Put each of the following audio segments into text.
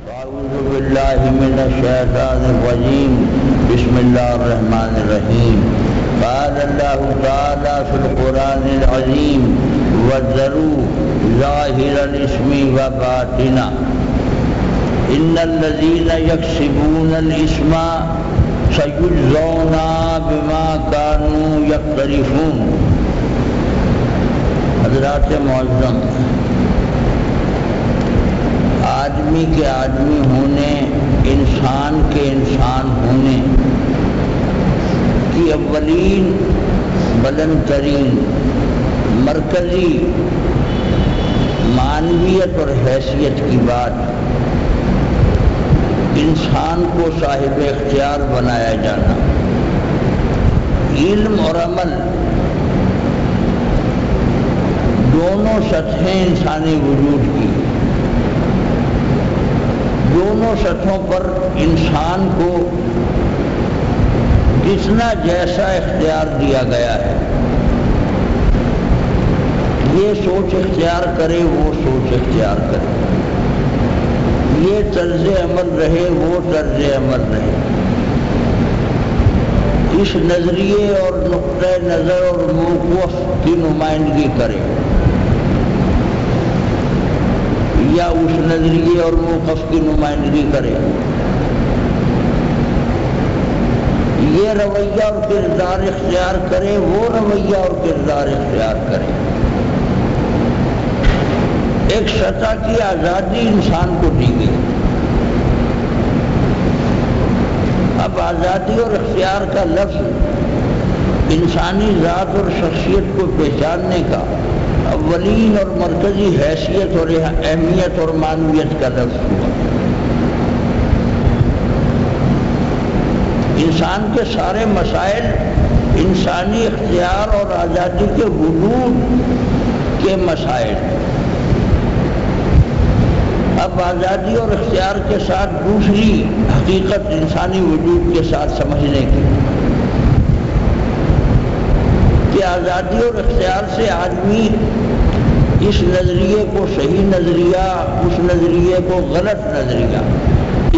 اعوذ باللہ من الشیطان الرجیم بسم اللہ الرحمن الرحیم قال اللہ تعالی فی القرآن العظیم وَذَرُوا ظَاهِرَ الْإِثْمِ وَبَاطِنَهُ إِنَّ الَّذِينَ يَكْسِبُونَ الْإِثْمَ سَيُجْزَوْنَ بِمَا كَانُوا يَقْتَرِفُونَ۔ حضرات معظم، آدمی کے آدمی ہونے، انسان کے انسان ہونے کی اولین بلند ترین مرکزی معنویت اور حیثیت کی بات انسان کو صاحب اختیار بنایا جانا۔ علم اور عمل دونوں سطحیں انسانی وجود کی، دونوں سطحوں پر انسان کو جتنا جیسا اختیار دیا گیا ہے، یہ سوچ اختیار کرے وہ سوچ اختیار کرے، یہ طرز عمل رہے وہ طرز عمل رہے، اس نظریے اور نقطۂ نظر اور موقف کی نمائندگی کرے یا اس نظریے اور موقف کی نمائندگی کرے، یہ رویہ اور کردار اختیار کرے وہ رویہ اور کردار اختیار کرے۔ ایک سطح کی آزادی انسان کو دی گئی۔ اب آزادی اور اختیار کا لفظ انسانی ذات اور شخصیت کو پہچاننے کا اولین اور مرکزی حیثیت اور اہمیت اور معنویت کا لفظ ہوا۔ انسان کے سارے مسائل انسانی اختیار اور آزادی کے حدود کے مسائل۔ اب آزادی اور اختیار کے ساتھ دوسری حقیقت انسانی وجود کے ساتھ سمجھنے کی کہ آزادی اور اختیار سے آدمی اس نظریے کو صحیح نظریہ، اس نظریے کو غلط نظریہ،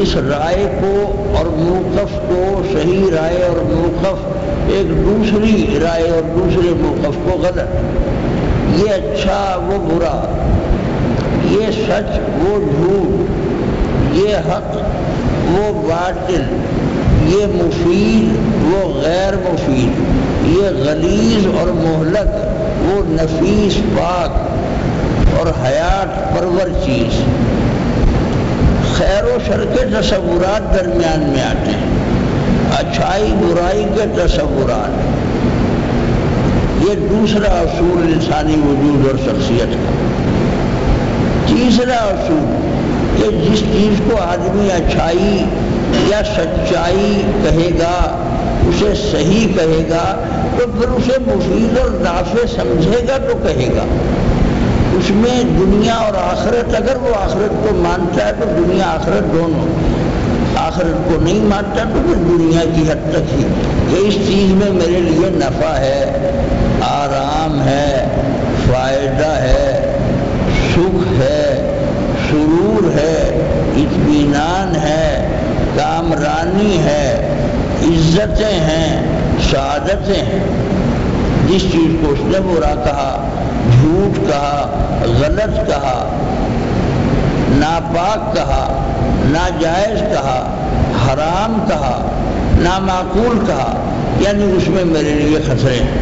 اس رائے کو اور موقف کو صحیح رائے اور موقف، ایک دوسری رائے اور دوسرے موقف کو غلط، یہ اچھا وہ برا، یہ سچ وہ جھوٹ، یہ حق وہ باطل، یہ مفید وہ غیر مفید، یہ غلیظ اور مہلک وہ نفیس پاک اور حیات پرور چیز۔ خیر و شر کے تصورات درمیان میں آتے ہیں، اچھائی برائی کے تصورات۔ یہ دوسرا اصول انسانی وجود اور شخصیت کا۔ تیسرا اصول کہ جس چیز کو آدمی اچھائی یا سچائی کہے گا، اسے صحیح کہے گا، تو پھر اسے مفید اور نافع سمجھے گا تو کہے گا۔ اس میں دنیا اور آخرت، اگر وہ آخرت کو مانتا ہے تو دنیا آخرت دونوں، آخرت کو نہیں مانتا تو پھر دنیا کی حد تک ہی کہ اس چیز میں میرے لیے نفع ہے، آرام ہے، فائدہ ہے، سکھ ہے، سرور ہے، اطمینان ہے، کامرانی ہے، عزتیں ہیں، سعادتیں ہیں۔ جس چیز کو اس نے برا کہا، جھوٹ کہا، غلط کہا، ناپاک کہا، ناجائز کہا، حرام کہا، نامعقول کہا، یعنی اس میں میرے لیے خطرے ہیں۔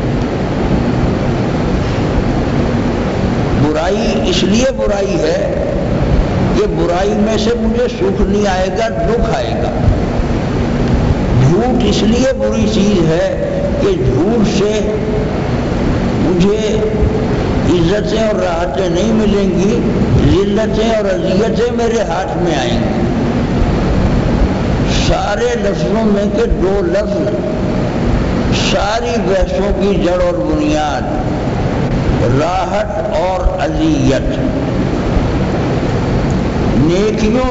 برائی اس لیے برائی ہے کہ برائی میں سے مجھے سکھ نہیں آئے گا، دکھ آئے گا۔ جھوٹ اس لیے بری چیز ہے کہ جھوٹ سے مجھے عزتیں اور راحتیں نہیں ملیں گی، ذلتیں اور اذیتیں میرے ہاتھ میں آئیں گی۔ سارے لفظوں میں کے دو لفظ ساری بحثوں کی جڑ اور بنیاد، راحت اور اذیت۔ نیکیوں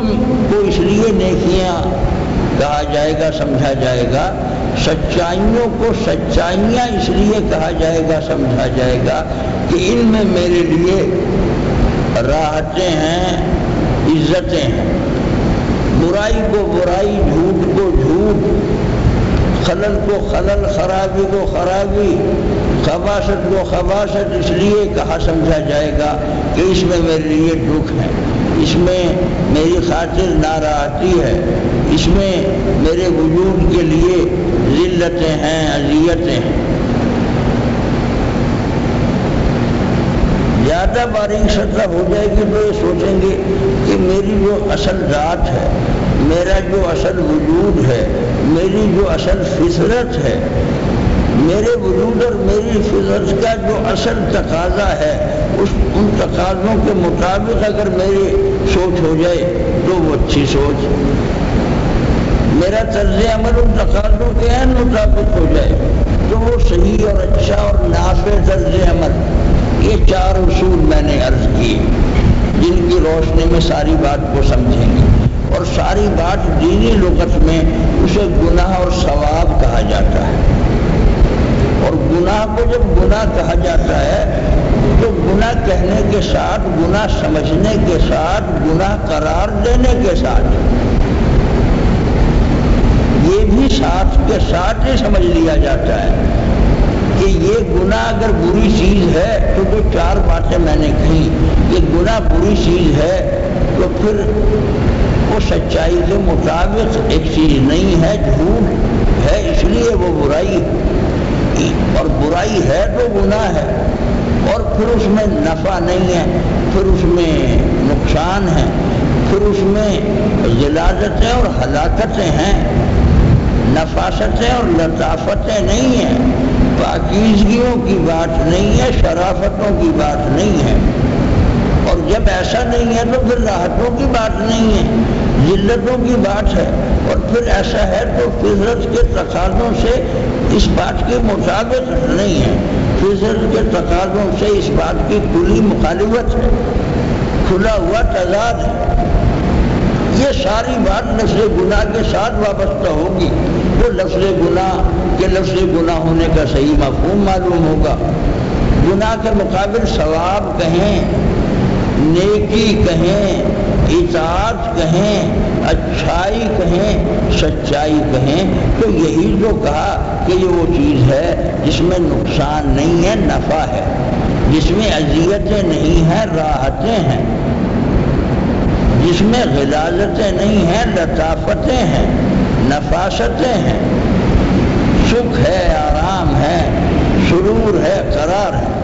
کو اس لیے نیکیاں کہا جائے گا، سمجھا جائے گا، سچائیوں کو سچائیاں اس لیے کہا جائے گا، سمجھا جائے گا کہ ان میں میرے لیے راحتیں ہیں، عزتیں ہیں۔ برائی کو برائی، جھوٹ کو جھوٹ، خلل کو خلل، خرابی کو خرابی، خباثت کو خباثت اس لیے کہا سمجھا جائے گا کہ اس میں میرے لیے دکھ ہے، اس میں میری خاطر ناراحتی ہے، اس میں میرے وجود کے لیے ذلتیں ہیں، اذیتیں ہیں۔ زیادہ باریک سطح ہو جائے گی تو یہ سوچیں گے کہ میری جو اصل ذات ہے، میرا جو اصل وجود ہے، میری جو اصل فطرت ہے، میرے وجود اور میری فطرت کا جو اصل تقاضا ہے، ان تقاضوں کے مطابق اگر میری سوچ ہو جائے تو وہ اچھی سوچ، میرا طرز عمل ان تقاضوں کے عین مطابق ہو جائے تو وہ صحیح اور اچھا اور نافع طرز عمل۔ یہ چار اصول میں نے عرض کیے جن کی روشنی میں ساری بات کو سمجھیں گے، اور ساری بات دینی لغت میں اسے گناہ اور ثواب کہا جاتا ہے۔ اور گناہ کو جب گناہ کہا جاتا ہے تو گناہ کہنے کے ساتھ، گناہ سمجھنے کے ساتھ، گناہ قرار دینے کے ساتھ، یہ بھی ساتھ کے ساتھ ہی سمجھ لیا جاتا ہے کہ یہ گناہ اگر بری چیز ہے تو جو چار باتیں میں نے کہی، یہ گناہ بری چیز ہے تو پھر وہ سچائی کے مطابق ایک چیز نہیں ہے، جھوٹ ہے اس لیے وہ برائی ہے، اور برائی ہے تو گناہ ہے، اور پھر اس میں نفع نہیں ہے، پھر اس میں نقصان ہے، پھر اس میں غلاظتیں اور ہلاکتیں ہیں، نفاستیں اور لطافتیں نہیں ہیں، پاکیزگیوں کی بات نہیں ہے، شرافتوں کی بات نہیں ہے۔ اور جب ایسا نہیں ہے تو پھر راحتوں کی بات نہیں ہے، ذلتوں کی بات ہے، اور پھر ایسا ہے تو فطرت کے تقاضوں سے اس بات کے مطابق نہیں ہے، فطرت کے تقاضوں سے اس بات کی کھلی مخالفت ہے، کھلا ہوا تضاد ہے۔ یہ ساری بات لفظ گناہ کے ساتھ وابستہ ہوگی تو لفظ گناہ کے لفظ گناہ ہونے کا صحیح مفہوم معلوم ہوگا۔ گناہ کے مقابل ثواب کہیں، نیکی کہیں، اطاعت کہیں، اچھائی کہیں، سچائی کہیں، تو یہی جو کہا کہ یہ وہ چیز ہے جس میں نقصان نہیں ہے، نفع ہے، جس میں اذیتیں نہیں ہیں، راحتیں ہیں، جس میں غلاظتیں نہیں ہیں، لطافتیں ہیں، نفاستیں ہیں، سکھ ہے، آرام ہے، سرور ہے، قرار ہے۔